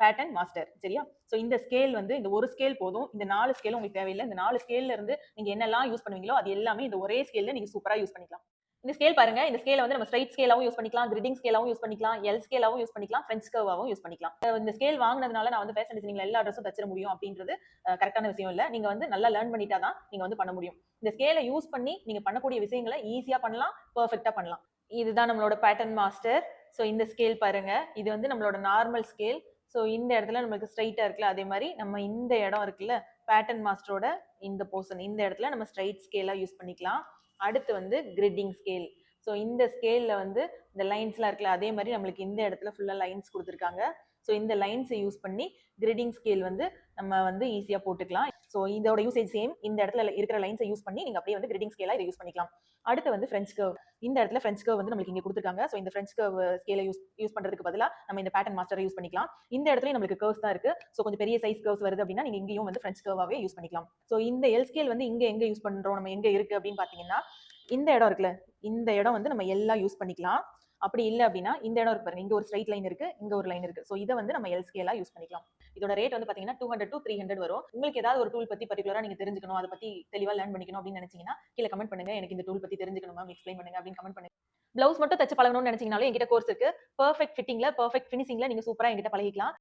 Pattern master. சரியா? So இந்த scale வந்து இந்த ஒரு ஸ்கேல் போதும். இந்த 4 ஸ்கேலும் உங்களுக்கு தேவையில்ல. இந்த 4 ஸ்கேல்ல இருந்து நீங்க என்னெல்லாம் யூஸ் பண்ணுவீங்களோ அது எல்லாமே இந்த ஒரே ஸ்கேல்ல நீங்க சூப்பரா யூஸ் பண்ணிக்கலாம். இந்த ஸ்கேல் பாருங்க. இந்த ஸ்கேல வந்து நம்ம ஸ்ட்ரைட் ஸ்கேலாவும் யூஸ் பண்ணிக்கலாம், கிரிட்டிங் ஸ்கேலாவும் யூஸ் பண்ணிக்கலாம், எல் ஸ்கேலாவும் யூஸ் பண்ணிக்கலாம், ஃப்ரெஞ்ச் கர்வாவும் யூஸ் பண்ணிக்கலாம். இந்த ஸ்கேல் வாங்குனதுனால நான் வந்து ஃபேஷன் டிசைனிங்ல எல்லா ட்ரெஸ்ஸும் தச்சிட முடியும் அப்படின்றது கரெக்ட்டான விஷயம் இல்ல. நீங்க வந்து நல்லா லேர்ன் பண்ணிட்டா தான் நீங்க வந்து பண்ண முடியும். இந்த ஸ்கேல யூஸ் பண்ணி நீங்க பண்ணக்கூடிய விஷயங்கள ஈஸியா பண்ணலாம், பெர்ஃபெக்ட்டா பண்ணலாம். இதுதான் நம்மளோட பேட்டர்ன் மாஸ்டர். ஸோ இந்த ஸ்கேல் பாருங்க. இது வந்து நம்மளோட நார்மல் ஸ்கேல். ஸோ இந்த இடத்துல நமக்கு ஸ்ட்ரைட்டா இருக்குல்ல, அதே மாதிரி நம்ம இந்த இடம் இருக்குல்ல, பேட்டர்ன் மாஸ்டரோட இந்த போர்ஷன் இந்த இடத்துல நம்ம ஸ்ட்ரைட் ஸ்கேலா யூஸ் பண்ணிக்கலாம். அடுத்து வந்து கிரிட்டிங் ஸ்கேல். ஸோ இந்த ஸ்கேல்ல வந்து இந்த லைன்ஸ்லாம் இருக்குல்ல, அதே மாதிரி நம்மளுக்கு இந்த இடத்துல ஃபுல்லா லைன்ஸ் கொடுத்துருக்காங்க. ஸோ இந்த லைன்ஸை யூஸ் பண்ணி கிரிட்டிங் ஸ்கேல் வந்து நம்ம வந்து ஈஸியா போட்டுக்கலாம். ஸோ இதோட யூசேஜ் சேம். இந்த இடத்துல இருக்கிற லைன்ஸை யூஸ் பண்ணி நீங்க அப்படியே வந்து கிரிட்டிங் ஸ்கேலா இதை யூஸ் பண்ணிக்கலாம். அடுத்து வந்து ஃப்ரெஞ்ச் கர்வ். இந்த இடத்துல ஃப்ரெஞ்ச் கர்வ் வந்து நம்மளுக்கு இங்க கொடுத்துருக்காங்க. ஸோ இந்த ஃப்ரெஞ்ச் கர்வ் ஸ்கேலை யூஸ் பண்றதுக்கு பதிலா நம்ம இந்த பேட்டர்ன் மாஸ்டரை யூஸ் பண்ணிக்கலாம். இந்த இடத்துல நம்மளுக்கு கர்வ்ஸ் தான் இருக்கு. ஸோ கொஞ்சம் பெரிய சைஸ் கர்வ்ஸ் வருது அப்படின்னா நீங்க இங்கேயும் வந்து ஃப்ரெஞ்ச் கர்வாவே யூஸ் பண்ணிக்கலாம். ஸோ இந்த எல் ஸ்கேல் வந்து இங்க எங்க யூஸ் பண்றோம், நம்ம எங்க இருக்கு அப்படின்னு பாத்தீங்கன்னா இந்த இடம் இருக்குல்ல, இந்த இடம் வந்து நம்ம எல்லாம் யூஸ் பண்ணிக்கலாம். அப்படி இல்லை அப்படின்னா இந்த இடம் இருக்கு பாருங்க, இங்க ஒரு ஸ்ட்ரைட் லைன் இருக்கு, இங்க ஒரு லைன் இருக்கு. ஸோ இதை வந்து நம்ம எல் ஸ்கேலா யூஸ் பண்ணிக்கலாம். இதோட ரேட் வந்து பாத்தீங்கன்னா 200 to 300 வரும். உங்களுக்கு ஏதாவது ஒரு டூல் பத்தி பர்டிகுலரா நீங்க தெரிஞ்சுக்கணும், அதை பத்தி தெளிவா லேர்ன் பண்ணிக்கணும் அப்படின்னு நினைச்சீங்கன்னா கீழே கமெண்ட் பண்ணுங்க. எனக்கு இந்த டூல் பத்தி தெரிஞ்சுக்கணும் மேம், எக்ஸ்பிளைன் பண்ணுங்க அப்படின்னு கமெண்ட் பண்ணுங்க. பிளவுஸ் மட்டும் தச்சு பழகணும்னு நினைச்சீங்கனாலும் என்கிட்ட கோர்ஸ் இருக்கு. பெர்ஃபெக்ட் ஃபிட்டிங்ல, பெர்ஃபெக்ட் ஃபினிஷிங்ல நீங்க சூப்பரா என்கிட்ட பழகிக்கலாம்.